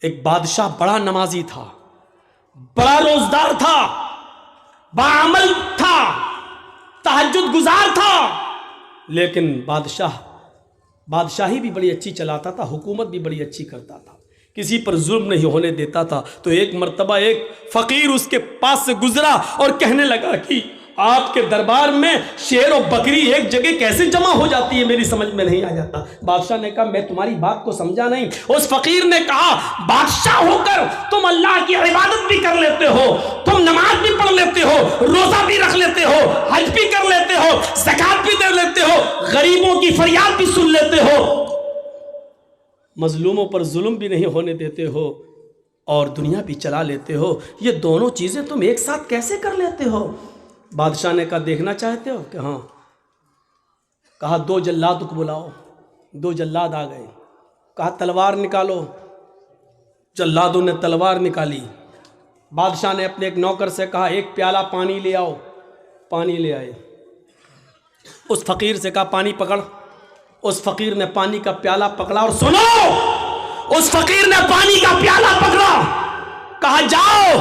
ایک بادشاہ بڑا نمازی تھا، بڑا روزدار تھا، باعمل تھا، تہجد گزار تھا، لیکن بادشاہی بھی بڑی اچھی چلاتا تھا، حکومت بھی بڑی اچھی کرتا تھا، کسی پر ظلم نہیں ہونے دیتا تھا۔ تو ایک مرتبہ ایک فقیر اس کے پاس سے گزرا اور کہنے لگا کہ آپ کے دربار میں شیر و بکری ایک جگہ کیسے جمع ہو جاتی ہے، میری سمجھ میں نہیں آ جاتا۔ بادشاہ نے کہا میں تمہاری بات کو سمجھا نہیں۔ اس فقیر نے کہا بادشاہ ہو کر تم اللہ کی عبادت بھی کر لیتے ہو، تم نماز بھی پڑھ لیتے ہو، روزہ بھی رکھ لیتے ہو، حج بھی کر لیتے ہو، زکوٰۃ بھی دے لیتے ہو، غریبوں کی فریاد بھی سن لیتے ہو، مظلوموں پر ظلم بھی نہیں ہونے دیتے ہو، اور دنیا بھی چلا لیتے ہو، یہ دونوں چیزیں تم ایک ساتھ کیسے کر لیتے ہو؟ بادشاہ نے کہا دیکھنا چاہتے ہو کہ ہاں؟ کہا 2 جلاد کو بلاؤ۔ 2 جلاد آ گئے، کہا تلوار نکالو۔ جلادوں نے تلوار نکالی۔ بادشاہ نے اپنے ایک نوکر سے کہا 1 پیالہ پانی لے آؤ۔ پانی لے آئے۔ اس فقیر سے کہا پانی پکڑ۔ اس فقیر نے پانی کا پیالہ پکڑا، اور سنو، اس فقیر نے پانی کا پیالہ پکڑا، کہا جاؤ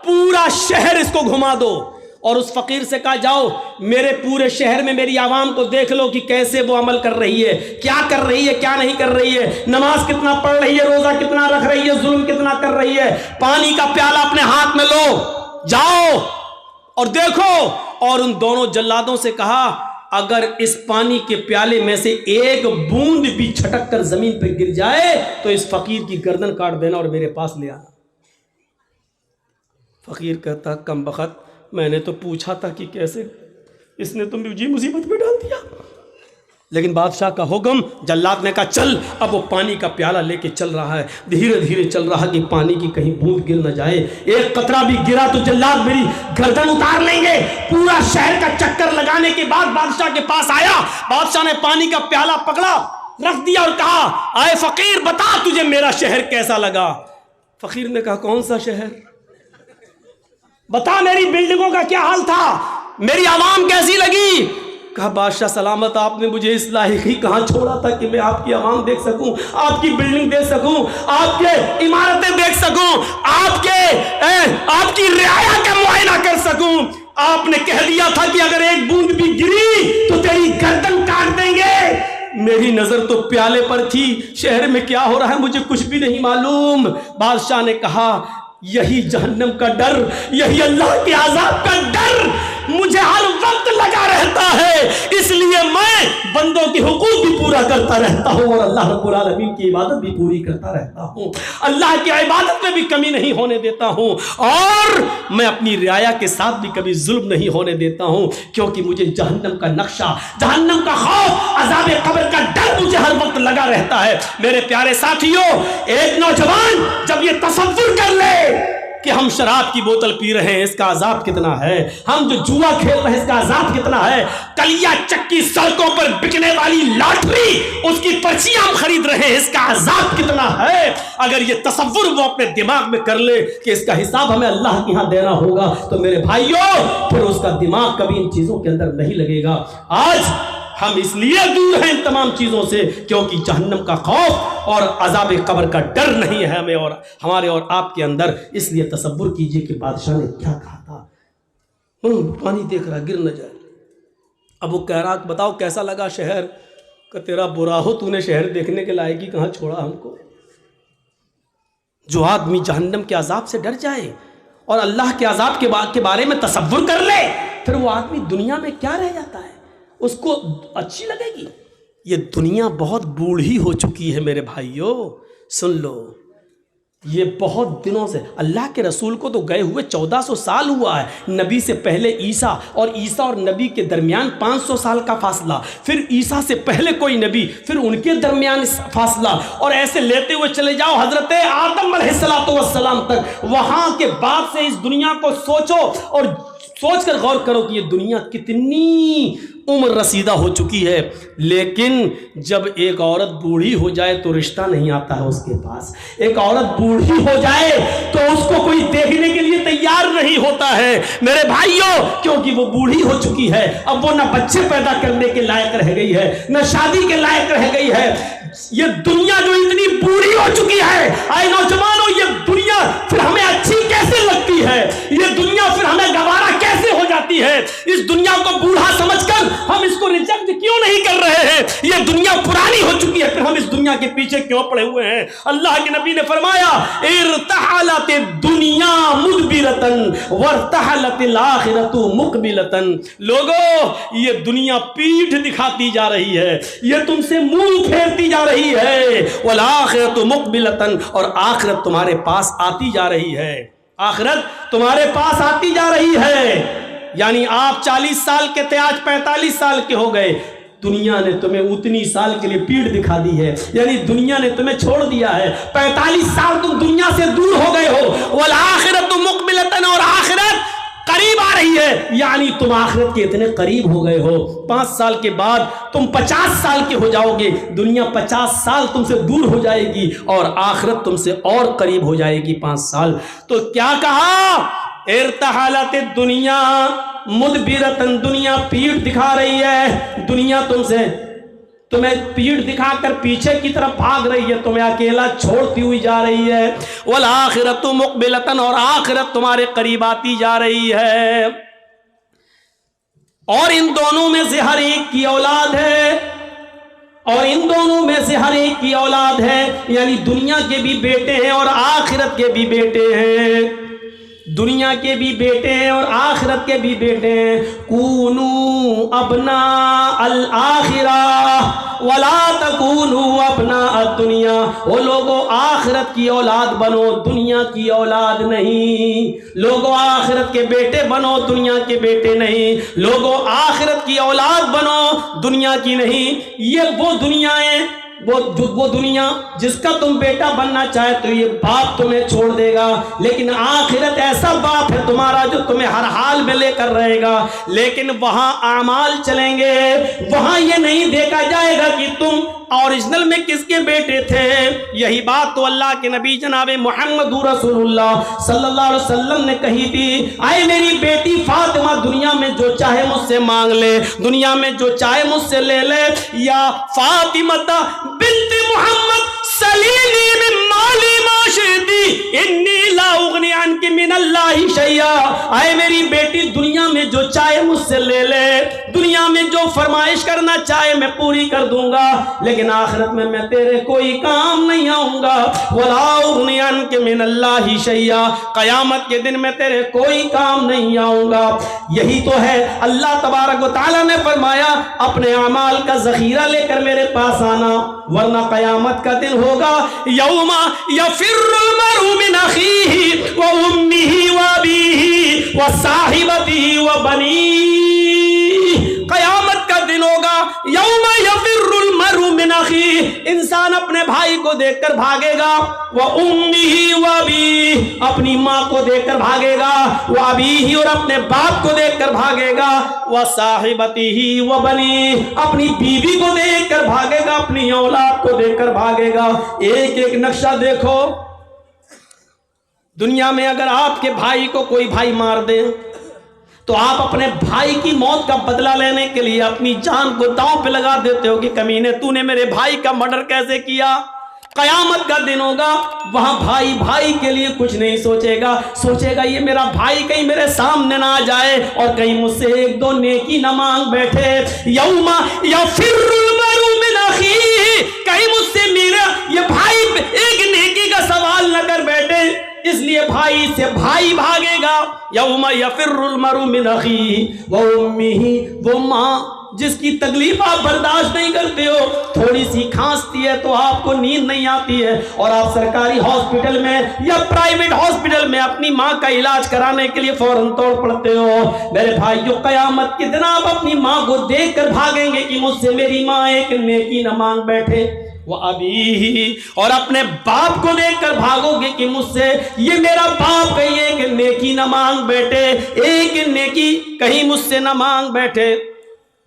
پورا شہر اس کو گھما دو، اور اس فقیر سے کہا جاؤ میرے پورے شہر میں میری عوام کو دیکھ لو کہ کیسے وہ عمل کر رہی ہے، کیا کر رہی ہے، کیا نہیں کر رہی ہے، نماز کتنا پڑھ رہی ہے، روزہ کتنا رکھ رہی ہے، ظلم کتنا کر رہی ہے۔ پانی کا پیالہ اپنے ہاتھ میں لو، جاؤ اور دیکھو۔ اور ان دونوں جلادوں سے کہا اگر اس پانی کے پیالے میں سے ایک بوند بھی چھٹک کر زمین پہ گر جائے تو اس فقیر کی گردن کاٹ دینا اور میرے پاس لے آنا۔ فقیر کہتا کم بخت، میں نے تو پوچھا تھا کہ کیسے، اس نے تو مجھے مصیبت میں ڈال دیا۔ لیکن بادشاہ کا حکم، جلاد نے کہا چل۔ اب وہ پانی کا پیالہ لے کے چل رہا ہے، دھیرے دھیرے چل رہا کہ پانی کی کہیں بوند گر نہ جائے، ایک قطرہ بھی گرا تو جلاد میری گردن اتار لیں گے۔ پورا شہر کا چکر لگانے کے بعد بادشاہ کے پاس آیا۔ بادشاہ نے پانی کا پیالہ پکڑا، رکھ دیا اور کہا اے فقیر بتا تجھے میرا شہر کیسا لگا؟ فقیر نے کہا کون سا شہر؟ بتا میری بلڈنگوں کا کیا حال تھا، میری عوام کیسی لگی؟ کہا بادشاہ سلامت، آپ نے مجھے اس لائق ہی کہاں چھوڑا تھا کہ میں آپ کی عوام دیکھ سکوں، آپ کی بلڈنگ دیکھ سکوں، آپ کے عمارتیں دیکھ سکوں، آپ کی رعایا کا معائنہ کر سکوں۔ آپ نے کہہ دیا تھا کہ اگر ایک بوند بھی گری تو تیری گردن کاٹ دیں گے۔ میری نظر تو پیالے پر تھی، شہر میں کیا ہو رہا ہے مجھے کچھ بھی نہیں معلوم۔ بادشاہ نے کہا یہی جہنم کا ڈر، یہی اللہ کے عذاب کا ڈر مجھے ہر وقت لگا رہتا ہے، اس لیے میں بندوں کے حقوق بھی پورا کرتا رہتا ہوں اور اللہ رب العالمین کی عبادت بھی پوری کرتا رہتا ہوں، اللہ کی عبادت میں بھی کمی نہیں ہونے دیتا ہوں، اور میں اپنی رعایا کے ساتھ بھی کبھی ظلم نہیں ہونے دیتا ہوں، کیونکہ مجھے جہنم کا نقشہ، جہنم کا خوف، عذاب قبر کا ڈر مجھے ہر وقت لگا رہتا ہے۔ میرے پیارے ساتھیوں، ایک نوجوان جب یہ تصور کر لے کہ ہم شراب کی بوتل پی رہے ہیں اس کا عذاب کتنا ہے، ہم جو جوا کھیل رہے ہیں اس کا عذاب کتنا ہے، کلیا چکی سڑکوں پر بکنے والی لاٹری اس کی پرچیاں ہم خرید رہے ہیں اس کا عذاب کتنا ہے، اگر یہ تصور وہ اپنے دماغ میں کر لے کہ اس کا حساب ہمیں اللہ کے ہاں دینا ہوگا تو میرے بھائیوں پھر اس کا دماغ کبھی ان چیزوں کے اندر نہیں لگے گا۔ آج ہم اس لیے دور ہیں ان تمام چیزوں سے کیونکہ جہنم کا خوف اور عذاب قبر کا ڈر نہیں ہے ہمیں اور ہمارے اور آپ کے اندر۔ اس لیے تصور کیجئے کہ بادشاہ نے کیا کہا تھا، پانی دیکھ رہا گر نہ جائے۔ اب وہ کہہ رہا بتاؤ کیسا لگا شہر؟ کہ تیرا برا ہو، تو نے شہر دیکھنے کے لائق ہی کہاں چھوڑا ہم کو۔ جو آدمی جہنم کے عذاب سے ڈر جائے اور اللہ کے عذاب کے بارے میں تصور کر لے، پھر وہ آدمی دنیا میں کیا رہ جاتا ہے، اس کو اچھی لگے گی؟ یہ دنیا بہت بوڑھی ہو چکی ہے میرے بھائیوں، سن لو، یہ بہت دنوں سے، اللہ کے رسول کو تو گئے ہوئے 1400 سال ہوا ہے، نبی سے پہلے عیسیٰ اور نبی کے درمیان 500 سال کا فاصلہ، پھر عیسیٰ سے پہلے کوئی نبی، پھر ان کے درمیان فاصلہ، اور ایسے لیتے ہوئے چلے جاؤ حضرت آدم علیہ السلام تک۔ وہاں کے بعد سے اس دنیا کو سوچو اور سوچ کر غور کرو کہ یہ دنیا کتنی عمر رسیدہ ہو چکی ہے، لیکن جب ایک عورت بوڑھی ہو جائے تو رشتہ نہیں آتا ہے اس کے پاس، ایک عورت بوڑھی ہو جائے تو اس کو کوئی دیکھنے کے لیے تیار نہیں ہوتا ہے میرے بھائیوں، کیونکہ وہ بوڑھی ہو چکی ہے، اب وہ نہ بچے پیدا کرنے کے لائق رہ گئی ہے، نہ شادی کے لائق رہ گئی ہے۔ یہ دنیا جو اتنی بوڑھی ہو چکی ہے، اے نوجوان اس دنیا کو بوڑھا سمجھ کر ہم اس کو ریجیکٹ کیوں نہیں کر رہے ہیں؟ یہ دنیا پرانی ہو چکی ہے، پھر ہم اس دنیا کے پیچھے کیوں پڑے ہوئے ہیں؟ اللہ کے نبی نے فرمایا ارتحلت الدنیا مدبرتن وارتحلت الآخرۃ مقبلتن۔ لوگو یہ دنیا پیٹھ دکھاتی جا رہی ہے، یہ تم سے منہ پھیرتی جا رہی ہے، والآخرۃ مقبلتن، اور آخرت تمہارے پاس آتی جا رہی ہے، آخرت تمہارے پاس آتی جا رہی ہے۔ یعنی آپ 40 سال کے تھے، آج 45 سال کے ہو گئے، دنیا نے تمہیں اتنی سال کے لیے پیڑ دکھا دی ہے، یعنی دنیا نے تمہیں چھوڑ دیا ہے، 45 سال تم دنیا سے دور ہو گئے ہو، والآخرۃ مقبلتن، اور آخرت قریب آ رہی ہے، یعنی تم آخرت کے اتنے قریب ہو گئے ہو۔ 5 سال کے بعد تم 50 سال کے ہو جاؤ گے، دنیا 50 سال تم سے دور ہو جائے گی اور آخرت تم سے اور قریب ہو جائے گی 5 سال۔ تو کیا کہا؟ ارتحلت الدنیا مدبرتن، دنیا پیٹھ دکھا رہی ہے، دنیا تمہیں پیٹھ دکھا کر پیچھے کی طرف بھاگ رہی ہے، تمہیں اکیلا چھوڑتی ہوئی جا رہی ہے، والآخرۃ مقبلتن، اور آخرت تمہارے قریب آتی جا رہی ہے، اور ان دونوں میں سے ہر ایک کی اولاد ہے، اور ان دونوں میں سے ہر ایک کی اولاد ہے، یعنی دنیا کے بھی بیٹے ہیں اور آخرت کے بھی بیٹے ہیں، دنیا کے بھی بیٹے ہیں اور آخرت کے بھی بیٹے ہیں۔ کونوا ابناء الآخرہ ولا تکونوا ابناء الدنیا، وہ لوگوں آخرت کی اولاد بنو، دنیا کی اولاد نہیں، لوگوں آخرت کے بیٹے بنو، دنیا کے بیٹے نہیں، لوگوں آخرت کی اولاد بنو، دنیا کی نہیں۔ یہ وہ دنیایں، وہ دنیا جس کا تم بیٹا بننا چاہے تو یہ باپ تمہیں چھوڑ دے گا، لیکن آخرت ایسا باپ ہے تمہارا جو تمہیں ہر حال میں لے کر رہے گا، لیکن وہاں اعمال چلیں گے، وہاں یہ نہیں دیکھا جائے گا کہ تم اوریجنل میں کس کے بیٹے تھے۔ یہی بات تو اللہ کے نبی جناب محمد رسول اللہ صلی اللہ علیہ وسلم نے کہی تھی، اے میری بیٹی فاطمہ دنیا میں جو چاہے مجھ سے مانگ لے، دنیا میں جو چاہے مجھ سے لے لے، یا فاطمہ بنت محمد سلیلی من مالی ما شئتی انی لا اغنی عنک من اللہ شیئا، اے میری بیٹی دنیا میں جو چاہے مجھ سے لے لے، دنیا میں جو فرمائش کرنا چاہے میں پوری کر دوں گا، لیکن آخرت میں تیرے کوئی کام نہیں آؤں گا، ولا اغنی عنک من اللہ شیئا، قیامت کے دن میں تیرے کوئی کام نہیں آؤں گا۔ یہی تو ہے اللہ تبارک و تعالیٰ نے فرمایا اپنے اعمال کا ذخیرہ لے کر میرے پاس آنا، ورنہ قیامت کا دن ہوگا یوم یفر المرء من اخیہ و امہ و ابیہ و صاحبتہ و بنیہ، قیامت کا دن ہوگا یوم یفر المرء من اخیہ، انسان اپنے بھائی کو دیکھ کر بھاگے گا، و امہ و ابیہ، اپنی ماں کو دیکھ کر بھاگے گا، و ابیہ، اور اپنے باپ کو دیکھ کر بھاگے گا، و صاحبتہ و بنیہ، اپنی بیوی کو دیکھ کر بھاگے گا، اپنی اولاد کو دیکھ کر بھاگے گا۔ ایک ایک نقشہ دیکھو، دنیا میں اگر آپ کے بھائی کو کوئی بھائی مار دے تو آپ اپنے بھائی کی موت کا بدلہ لینے کے لیے اپنی جان کو داؤں پہ لگا دیتے ہو کہ کمینے تو نے میرے بھائی کا مرڈر کیسے کیا۔ قیامت کا دن ہوگا، وہاں بھائی بھائی کے لیے کچھ نہیں سوچے گا، سوچے گا یہ میرا بھائی کہیں میرے سامنے نہ آ جائے اور کہیں مجھ سے ایک دو نیکی نہ مانگ بیٹھے۔ یوم یفر المرء من اخیہ، کہیں مجھ سے میرا یہ بھائی ایک نیکی کا سوال نہ کر بیٹھے، اس لیے بھائی سے بھائی بھاگے گا۔ یوم یفر المرء من اخیہ و امہ، وہ ماں جس کی تکلیف آپ برداشت نہیں کرتے ہو، تھوڑی سی کھانستی ہے تو آپ کو نیند نہیں آتی ہے اور آپ سرکاری ہاسپٹل میں یا پرائیویٹ ہاسپٹل میں اپنی ماں کا علاج کرانے کے لیے فوراً توڑ پڑتے ہو۔ میرے بھائیو، قیامت کے دن آپ اپنی ماں کو دیکھ کر بھاگیں گے کہ مجھ سے میری ماں ایک نیکی نہ مانگ بیٹھے، وہ ابھی، اور اپنے باپ کو دیکھ کر بھاگو گے کہ مجھ سے یہ میرا باپ کہیں ایک نیکی نہ مانگ بیٹھے، ایک نیکی کہیں مجھ سے نہ مانگ بیٹھے۔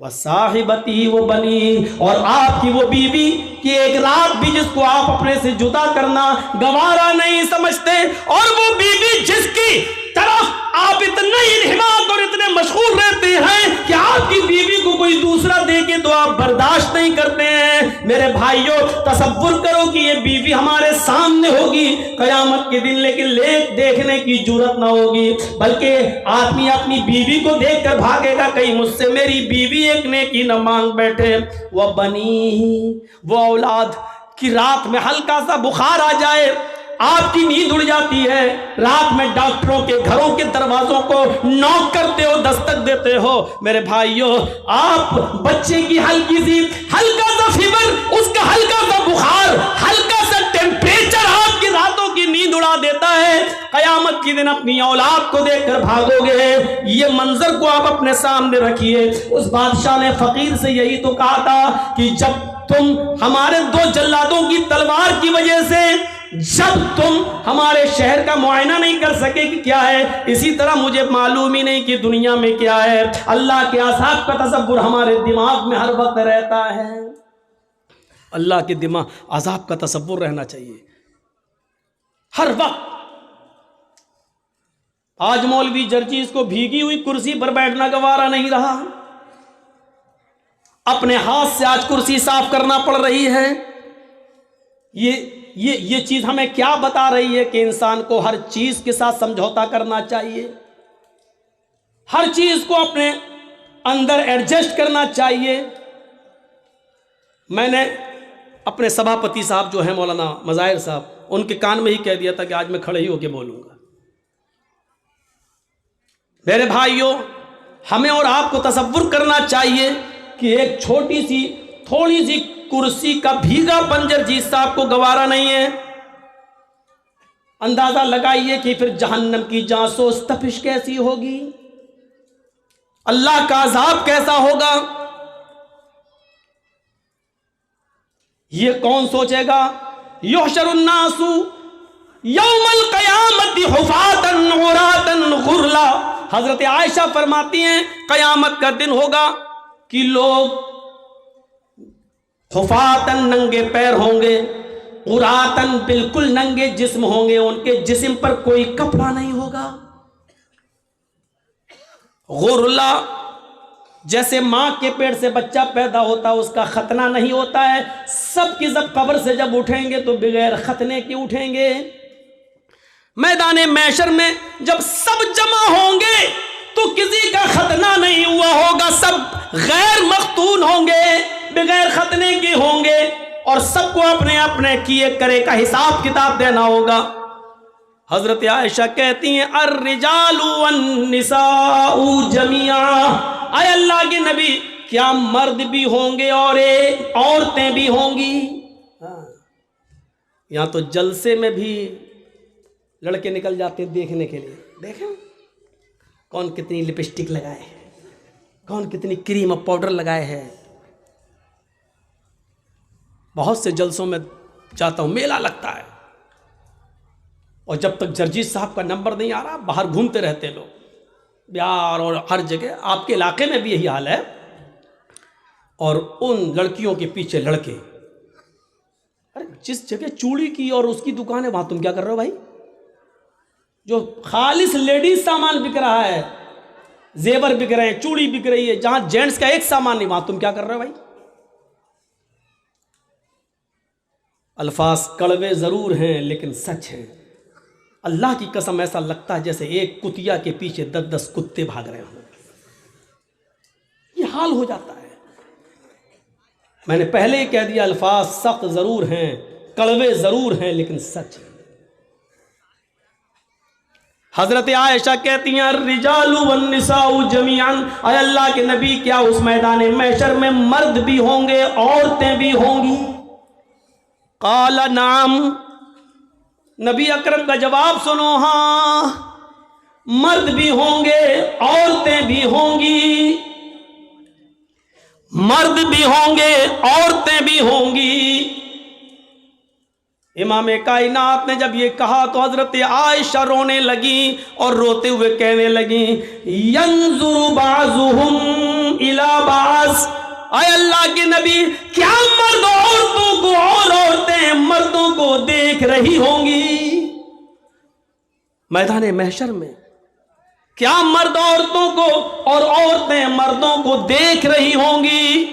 وصاحبتی و بنی، اور آپ کی وہ بیوی کہ ایک رات بھی جس کو آپ اپنے سے جدا کرنا گوارا نہیں سمجھتے، اور وہ بیوی جس کی طرف آپ اتنا انہماک اور اتنے مشغول رہتے ہیں کہ آپ کی بیوی کو کوئی دوسرا دے کے تو آپ برداشت نہیں کرتے ہیں۔ میرے بھائیوں تصور کرو کہ یہ بیوی ہمارے سامنے ہوگی قیامت کے دن، لیکن دیکھنے کی جرات نہ ہوگی، بلکہ آدمی اپنی بیوی کو دیکھ کر بھاگے گا، کہیں مجھ سے میری بیوی ایک نیکی نہ مانگ بیٹھے۔ وہ بنی، وہ اولاد کی رات میں ہلکا سا بخار آ جائے، آپ کی نیند اڑ جاتی ہے، رات میں ڈاکٹروں کے گھروں کے دروازوں کو نوک کرتے ہو، دستک دیتے ہو۔ میرے بھائیوں آپ بچے کی ہلکا سا فیور، اس کا ہلکا سا بخار، ہلکا سا ٹیمپریچر آپ کی راتوں کی نیند اڑا دیتا ہے۔ قیامت کے دن اپنی اولاد کو دیکھ کر بھاگو گے۔ یہ منظر کو آپ اپنے سامنے رکھیے۔ اس بادشاہ نے فقیر سے یہی تو کہا تھا کہ جب تم ہمارے 2 جلادوں کی تلوار کی وجہ سے جب تم ہمارے شہر کا معائنہ نہیں کر سکے کہ کیا ہے، اسی طرح مجھے معلوم ہی نہیں کہ دنیا میں کیا ہے۔ اللہ کے عذاب کا تصور ہمارے دماغ میں ہر وقت رہتا ہے۔ اللہ کے عذاب کا تصور رہنا چاہیے ہر وقت۔ آج مولوی جرجیز کو بھیگی ہوئی کرسی پر بیٹھنا گوارا نہیں رہا، اپنے ہاتھ سے آج کرسی صاف کرنا پڑ رہی ہے۔ یہ چیز ہمیں کیا بتا رہی ہے کہ انسان کو ہر چیز کے ساتھ سمجھوتا کرنا چاہیے، ہر چیز کو اپنے اندر ایڈجسٹ کرنا چاہیے۔ میں نے اپنے سبھاپتی صاحب جو ہیں مولانا مظاہر صاحب، ان کے کان میں ہی کہہ دیا تھا کہ آج میں کھڑے ہی ہو کے بولوں گا۔ میرے بھائیوں ہمیں اور آپ کو تصور کرنا چاہیے کہ ایک چھوٹی سی تھوڑی سی کرسی کا بھیگا پن جرجیز صاحب کو گوارا نہیں ہے۔ اندازہ لگائیے کہ پھر جہنم کی جاسوس تپش کیسی ہوگی، اللہ کا عذاب کیسا ہوگا، یہ کون سوچے گا؟ یحشر الناس یوم القیامت حفاتا عراتا غرلا۔ حضرت عائشہ فرماتی ہیں قیامت کا دن ہوگا کہ لوگ حفاتن ننگے پیر ہوں گے، عراتن بالکل ننگے جسم ہوں گے، ان کے جسم پر کوئی کپڑا نہیں ہوگا۔ غرلا جیسے ماں کے پیٹ سے بچہ پیدا ہوتا ہے، اس کا ختنہ نہیں ہوتا ہے، سب کی سب قبر سے جب اٹھیں گے تو بغیر ختنے کے اٹھیں گے۔ میدان محشر میں جب سب جمع ہوں گے تو کسی کا ختنہ نہیں ہوا ہوگا، سب غیر مختون ہوں گے، بغیر ختنے کے ہوں گے، اور سب کو اپنے اپنے کیے کرے کا حساب کتاب دینا ہوگا۔ حضرت عائشہ کہتی ہیں الرجال والنساء جميعا، اے اللہ کے نبی کیا مرد بھی ہوں گے اور عورتیں بھی ہوں گی؟ یہاں تو جلسے میں بھی لڑکے نکل جاتے ہیں دیکھنے کے لیے، دیکھیں کون کتنی لپسٹک لگائے ہے، کون کتنی کریم اور پاؤڈر لگائے ہے۔ بہت سے جلسوں میں جاتا ہوں، میلہ لگتا ہے، اور جب تک جرجیز صاحب کا نمبر نہیں آ رہا باہر گھومتے رہتے لوگ، بہار اور ہر جگہ۔ آپ کے علاقے میں بھی یہی حال ہے، اور ان لڑکیوں کے پیچھے لڑکے، ارے جس جگہ چوڑی کی اور اس کی دکان ہے وہاں تم کیا کر رہے ہو بھائی؟ جو خالص لیڈیز سامان بک رہا ہے، زیور بک رہے ہیں، چوڑی بک رہی ہے، جہاں جینٹس کا ایک سامان نہیں وہاں تم کیا کر رہے ہو بھائی؟ الفاظ کڑوے ضرور ہیں لیکن سچ ہیں۔ اللہ کی قسم ایسا لگتا ہے جیسے ایک کتیا کے پیچھے 10 کتے بھاگ رہے ہوں، یہ حال ہو جاتا ہے۔ میں نے پہلے ہی کہہ دیا الفاظ سخت ضرور ہیں، کڑوے ضرور ہیں لیکن سچ ہیں۔ حضرت عائشہ کہتی ہیں الرجال والنساء جميعا، اے اللہ کے نبی کیا اس میدان محشر میں مرد بھی ہوں گے عورتیں بھی ہوں گی؟ قال نعم، نبی اکرم کا جواب سنو، ہاں مرد بھی ہوں گے عورتیں بھی ہوں گی، مرد بھی ہوں گے عورتیں بھی ہوں گی۔ امام کائنات نے جب یہ کہا تو حضرت عائشہ رونے لگی اور روتے ہوئے کہنے لگی ینظر بعضهم الی بعض، اے اللہ کے نبی کیا مرد عورتوں کو اور عورتیں مردوں کو دیکھ رہی ہوں گی؟ میدان محشر میں کیا مرد عورتوں کو اور عورتیں مردوں کو دیکھ رہی ہوں گی؟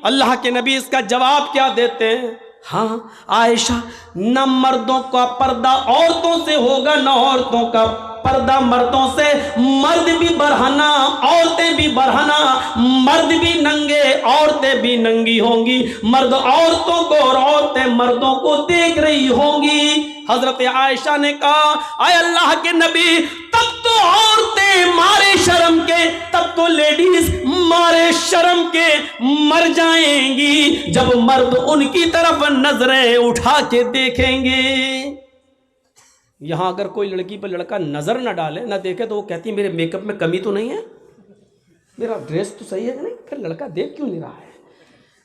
اللہ کے نبی اس کا جواب کیا دیتے ہیں؟ ہاں عائشہ، نہ مردوں کا پردہ عورتوں سے ہوگا، نہ عورتوں کا پردہ مردوں سے۔ مرد بھی برہنہ، عورتیں بھی برہنہ، مرد بھی ننگے، عورتیں بھی ننگی ہوں گی، مرد عورتوں کو اور عورتیں مردوں کو دیکھ رہی ہوں گی۔ حضرت عائشہ نے کہا اے اللہ کے نبی، تب تو عورتیں مارے شرم کے، تب تو لیڈیز مارے شرم کے مر جائیں گی جب مرد ان کی طرف نظریں اٹھا کے دیکھیں گے۔ یہاں اگر کوئی لڑکی پر لڑکا نظر نہ ڈالے، نہ دیکھے، تو وہ کہتی ہے میرے میک اپ میں کمی تو نہیں ہے، میرا ڈریس تو صحیح ہے کہ نہیں، پھر لڑکا دیکھ کیوں نہیں رہا ہے؟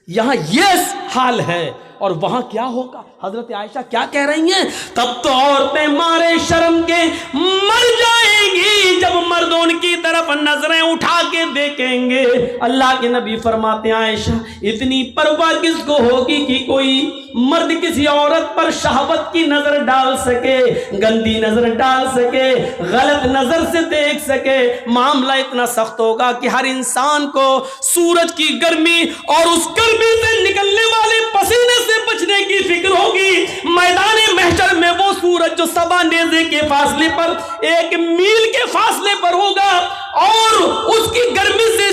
یہاں یہ حال ہے، اور وہاں کیا ہوگا؟ حضرت عائشہ کیا کہہ رہی ہیں؟ تب تو عورتیں مارے شرم کے مر جائیں گی جب مرد ان کی طرف نظریں اٹھا کے دیکھیں گے۔ اللہ کے نبی فرماتے ہیں عائشہ، اتنی پرواہ کس کو ہوگی کہ کوئی مرد کسی عورت پر شہوت کی نظر ڈال سکے، گندی نظر ڈال سکے، غلط نظر سے دیکھ سکے؟ معاملہ اتنا سخت ہوگا کہ ہر انسان کو سورج کی گرمی اور اس گرمی سے نکلنے والے پسینے سے بچنے کی فکر ہوگی۔ میدان محشر میں وہ سورج جو 7 نیزے کے فاصلے پر، 1 میل کے فاصلے پر ہوگا، اور اس کی گرمی سے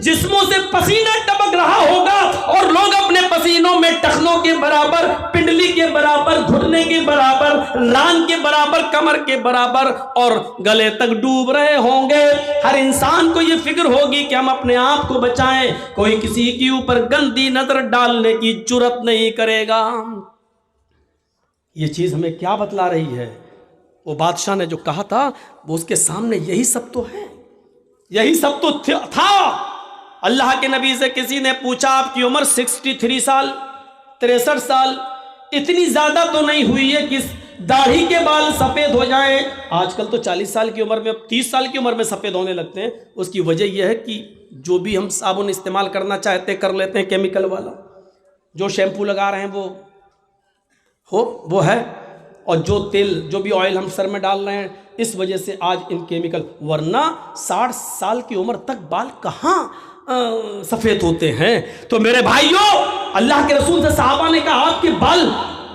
جسموں سے پسینہ ٹپک رہا ہوگا، اور لوگ اپنے پسینوں میں ٹخنوں کے برابر، پنڈلی کے برابر، گھٹنے کے برابر، ران کے برابر، کمر کے برابر اور گلے تک ڈوب رہے ہوں گے۔ ہر انسان کو یہ فکر ہوگی کہ ہم اپنے آپ کو بچائیں، کوئی کسی کے اوپر گندی نظر ڈالنے کی جرات نہیں کرے گا۔ یہ چیز ہمیں کیا بتلا رہی ہے؟ وہ بادشاہ نے جو کہا تھا وہ اس کے سامنے یہی سب تو ہے، یہی سب تو تھا۔ اللہ کے نبی سے کسی نے پوچھا آپ کی عمر 63 سال 63 سال، اتنی زیادہ تو نہیں ہوئی ہے کہ داڑھی کے بال سفید ہو جائیں؟ آج کل تو 40 سال کی عمر میں، 30 سال کی عمر میں سفید ہونے لگتے ہیں۔ اس کی وجہ یہ ہے کہ جو بھی ہم صابن استعمال کرنا چاہتے ہیں کر لیتے ہیں کیمیکل والا، جو شیمپو لگا رہے ہیں وہ ہے، اور جو تیل، جو بھی آئل ہم سر میں ڈال رہے ہیں، اس وجہ سے آج ان کیمیکل، ورنہ 60 سال کی عمر تک بال کہاں سفید ہوتے ہیں؟ تو میرے بھائیوں، اللہ کے رسول سے صحابہ نے کہا آپ کے بال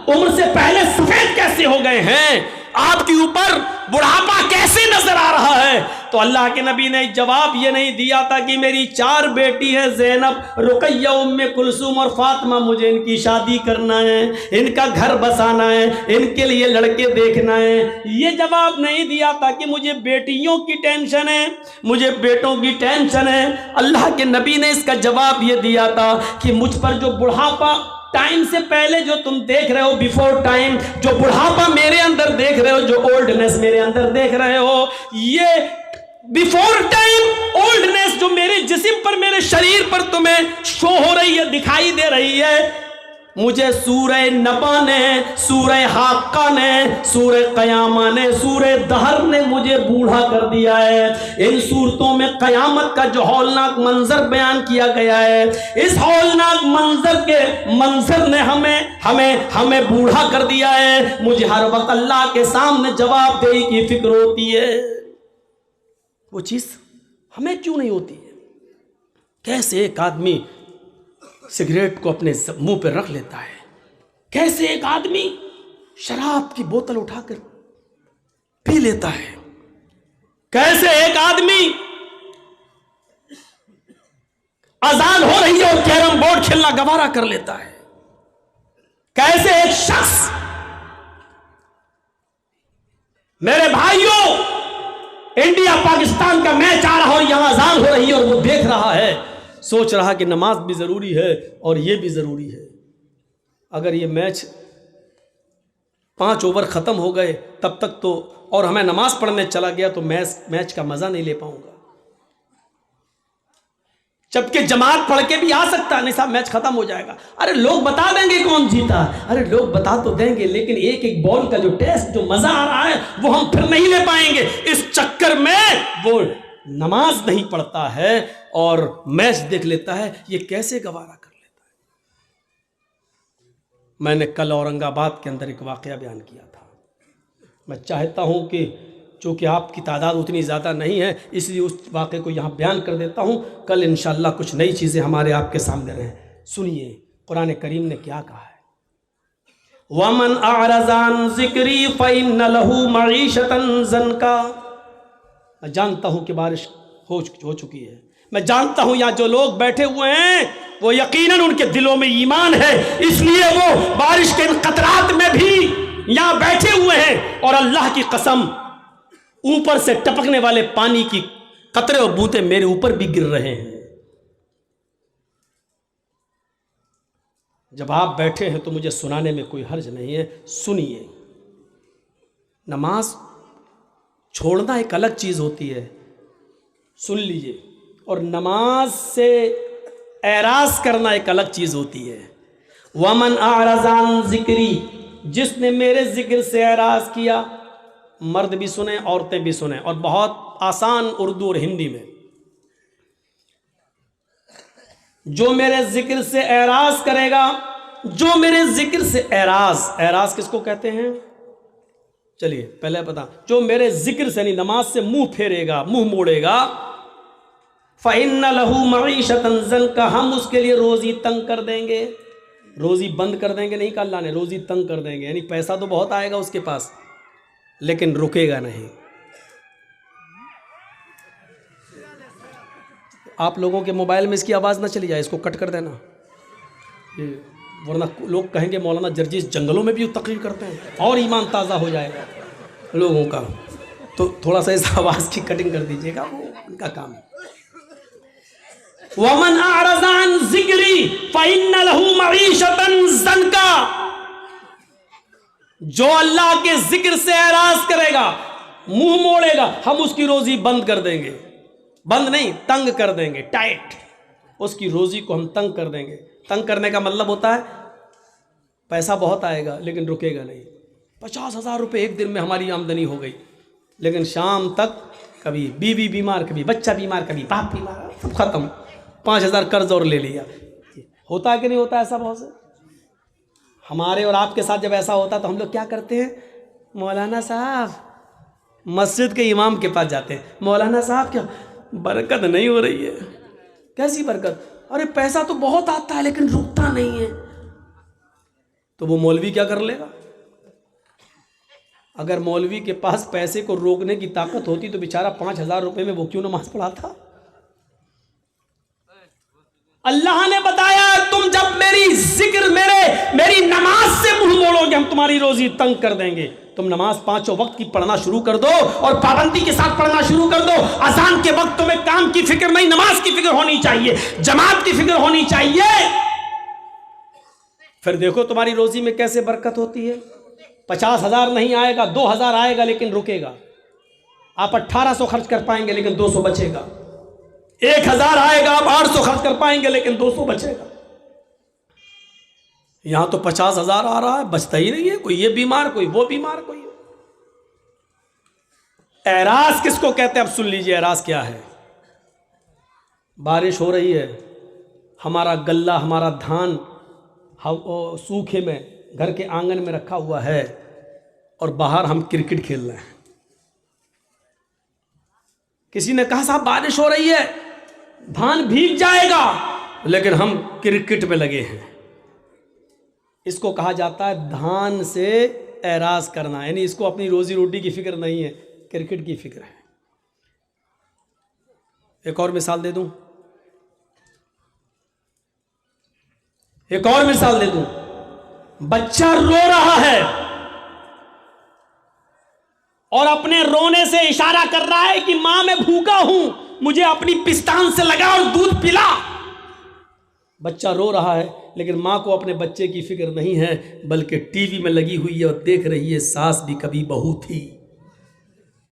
عمر سے پہلے سفید کیسے ہو گئے ہیں؟ آپ کے اوپر بڑھاپا کیسے نظر آ رہا ہے؟ تو اللہ کے نبی نے جواب یہ نہیں دیا تھا کہ میری 4 بیٹی ہے، زینب، رقیہ، ام کلثوم اور فاطمہ، مجھے ان کی شادی کرنا ہے، ان کا گھر بسانا ہے، ان کے لیے لڑکے دیکھنا ہے۔ یہ جواب نہیں دیا تھا کہ مجھے بیٹیوں کی ٹینشن ہے، مجھے بیٹوں کی ٹینشن ہے۔ اللہ کے نبی نے اس کا جواب یہ دیا تھا کہ مجھ پر جو بڑھاپا ٹائم سے پہلے جو تم دیکھ رہے ہو، بیفور ٹائم، جو بڑھاپا میرے اندر دیکھ رہے ہو، جو اولڈنس میرے اندر دیکھ رہے ہو، یہ بیفور ٹائم اولڈنس جو میرے جسم پر، میرے شریر پر تمہیں شو ہو رہی ہے، دکھائی دے رہی ہے، مجھے سورہ نبا نے، سورہ حاقہ نے، سورہ قیامہ نے، سورہ دہر نے مجھے بوڑھا کر دیا ہے۔ ان سورتوں میں قیامت کا جو ہولناک منظر بیان کیا گیا ہے، اس ہولناک منظر نے ہمیں بوڑھا کر دیا ہے۔ مجھے ہر وقت اللہ کے سامنے جواب دہی کی فکر ہوتی ہے۔ وہ چیز ہمیں کیوں نہیں ہوتی ہے؟ کیسے ایک آدمی سگریٹ کو اپنے منہ پہ رکھ لیتا ہے، کیسے ایک آدمی شراب کی بوتل اٹھا کر پی لیتا ہے، کیسے ایک آدمی اذان ہو رہی ہے اور کیرم بورڈ کھیلنا گوارا کر لیتا ہے، کیسے ایک شخص، میرے بھائیوں، انڈیا پاکستان کا میچ آ رہا اور یہاں اذان ہو رہی ہے اور وہ دیکھ رہا ہے، سوچ رہا کہ نماز بھی ضروری ہے اور یہ بھی ضروری ہے۔ اگر یہ میچ 5 اوور ختم ہو گئے تب تک تو، اور ہمیں نماز پڑھنے چلا گیا تو میچ کا مزہ نہیں لے پاؤں گا، جبکہ جماعت پڑھ کے بھی آ سکتا ہے، نہیں صاحب میچ ختم ہو جائے گا، ارے لوگ بتا دیں گے کون جیتا، ارے لوگ بتا تو دیں گے، لیکن ایک بال کا جو ٹیسٹ، جو مزہ آ رہا ہے وہ ہم پھر نہیں لے پائیں گے۔ اس چکر میں وہ نماز نہیں پڑھتا ہے اور میچ دیکھ لیتا ہے، یہ کیسے گوارا کر لیتا ہے؟ میں نے کل اورنگ آباد کے اندر ایک واقعہ بیان کیا تھا۔ میں چاہتا ہوں کہ چونکہ آپ کی تعداد اتنی زیادہ نہیں ہے اس لیے اس واقعے کو یہاں بیان کر دیتا ہوں، کل انشاءاللہ کچھ نئی چیزیں ہمارے آپ کے سامنے رہیں۔ سنیے قرآن کریم نے کیا کہا ہے، وَمَنْ أَعْرَضَ عَنْ ذِكْرِي فَإِنَّ لَهُ مَعِيشَةً ضَنْكًا۔ میں جانتا ہوں کہ بارش ہو چکی ہے، میں جانتا ہوں یہاں جو لوگ بیٹھے ہوئے ہیں وہ یقیناً ان کے دلوں میں ایمان ہے، اس لیے وہ بارش کے ان قطرات میں بھی یہاں بیٹھے ہوئے ہیں، اور اللہ کی قسم اوپر سے ٹپکنے والے پانی کی قطرے اور بوندیں میرے اوپر بھی گر رہے ہیں۔ جب آپ بیٹھے ہیں تو مجھے سنانے میں کوئی حرج نہیں ہے، سنیے۔ نماز چھوڑنا ایک الگ چیز ہوتی ہے، سن لیجئے، اور نماز سے اعراض کرنا ایک الگ چیز ہوتی ہے۔ وَمَنْ أَعْرَضَ عَنْ ذِكْرِي، جس نے میرے ذکر سے اعراض کیا، مرد بھی سنیں عورتیں بھی سنیں، اور بہت آسان اردو اور ہندی میں، جو میرے ذکر سے اعراض کرے گا، جو میرے ذکر سے اعراض کس کو کہتے ہیں؟ چلیے پہلے بتا، جو میرے ذکر سے، یعنی نماز سے منہ پھیرے گا، منہ موڑے گا، فَإِنَّ لَهُ مَعِيشَةً ضَنْكًا، ہم اس کے لیے روزی تنگ کر دیں گے۔ روزی بند کر دیں گے نہیں کہا اللہ نے، روزی تنگ کر دیں گے، یعنی پیسہ تو بہت آئے گا اس کے پاس لیکن رکے گا نہیں۔ آپ لوگوں کے موبائل میں اس کی آواز نہ چلی جائے، اس کو کٹ کر دینا، ورنہ لوگ کہیں گے مولانا جرجیس جنگلوں میں بھی تقریر کرتے ہیں، اور ایمان تازہ ہو جائے گا لوگوں کا، تو تھوڑا سا اس آواز کی کٹنگ کر دیجیے گا، وہ ان کا کام ہے۔ وَمَنْ أَعْرَضَ عَنْ ذِكْرِي فَإِنَّ لَهُ مَعِيشَةً ضَنْكًا، جو اللہ کے ذکر سے اعراض کرے گا، منہ موڑے گا، ہم اس کی روزی بند کر دیں گے، بند نہیں تنگ کر دیں گے، ٹائٹ، اس کی روزی کو ہم تنگ کر دیں گے۔ تنگ کرنے کا مطلب ہوتا ہے پیسہ بہت آئے گا لیکن رکے گا نہیں۔ 50,000 روپے ایک دن میں ہماری آمدنی ہو گئی، لیکن شام تک کبھی بیوی بیمار، کبھی بچہ بیمار، کبھی باپ بیمار، سب ختم، 5,000 قرض اور لے لیا۔ ہوتا ہے کہ نہیں ہوتا ایسا بہت سے؟ ہمارے اور آپ کے ساتھ جب ایسا ہوتا تو ہم لوگ کیا کرتے ہیں؟ مولانا صاحب، مسجد کے امام کے پاس جاتے ہیں، مولانا صاحب کیا برکت نہیں ہو رہی ہے؟ کیسی برکت؟ ارے پیسہ تو بہت آتا ہے لیکن رکتا نہیں ہے۔ تو وہ مولوی کیا کر لے گا؟ اگر مولوی کے پاس پیسے کو روکنے کی طاقت ہوتی تو بیچارہ 5,000 روپے میں وہ کیوں نماز پڑھاتا؟ اللہ نے بتایا تم جب میری ذکر، میری نماز سے منہ موڑو گے، ہم تمہاری روزی تنگ کر دیں گے۔ تم نماز 5 وقت کی پڑھنا شروع کر دو اور پابندی کے ساتھ پڑھنا شروع کر دو۔ اذان کے وقت تمہیں کام کی فکر نہیں، نماز کی فکر ہونی چاہیے، جماعت کی فکر ہونی چاہیے، پھر دیکھو تمہاری روزی میں کیسے برکت ہوتی ہے۔ 50,000 نہیں آئے گا، 2,000 آئے گا لیکن رکے گا۔ آپ 1,800 خرچ کر پائیں گے لیکن 200 بچے گا۔ 1,000 آئے گا، آپ 800 خرچ کر پائیں گے لیکن 200 بچے گا۔ یہاں تو 50,000 آ رہا ہے، بچتا ہی نہیں ہے، کوئی یہ بیمار، کوئی وہ بیمار، کوئی۔ اعراض کس کو کہتے ہیں؟ اب سن لیجئے اعراض کیا ہے۔ بارش ہو رہی ہے، ہمارا غلہ، ہمارا دھان سوکھے میں گھر کے آنگن میں رکھا ہوا ہے، اور باہر ہم کرکٹ کھیل رہے ہیں۔ کسی نے کہا صاحب بارش ہو رہی ہے، دھان بھیگ جائے گا، لیکن ہم کرکٹ میں لگے ہیں۔ اس کو کہا جاتا ہے دھان سے اعراض کرنا، یعنی اس کو اپنی روزی روٹی کی فکر نہیں ہے، کرکٹ کی فکر ہے۔ ایک اور مثال دے دوں، بچہ رو رہا ہے اور اپنے رونے سے اشارہ کر رہا ہے کہ ماں میں بھوکا ہوں، مجھے اپنی پستان سے لگا اور دودھ پلا۔ بچہ رو رہا ہے لیکن ماں کو اپنے بچے کی فکر نہیں ہے، بلکہ ٹی وی میں لگی ہوئی ہے اور دیکھ رہی ہے ساس بھی کبھی بہو تھی۔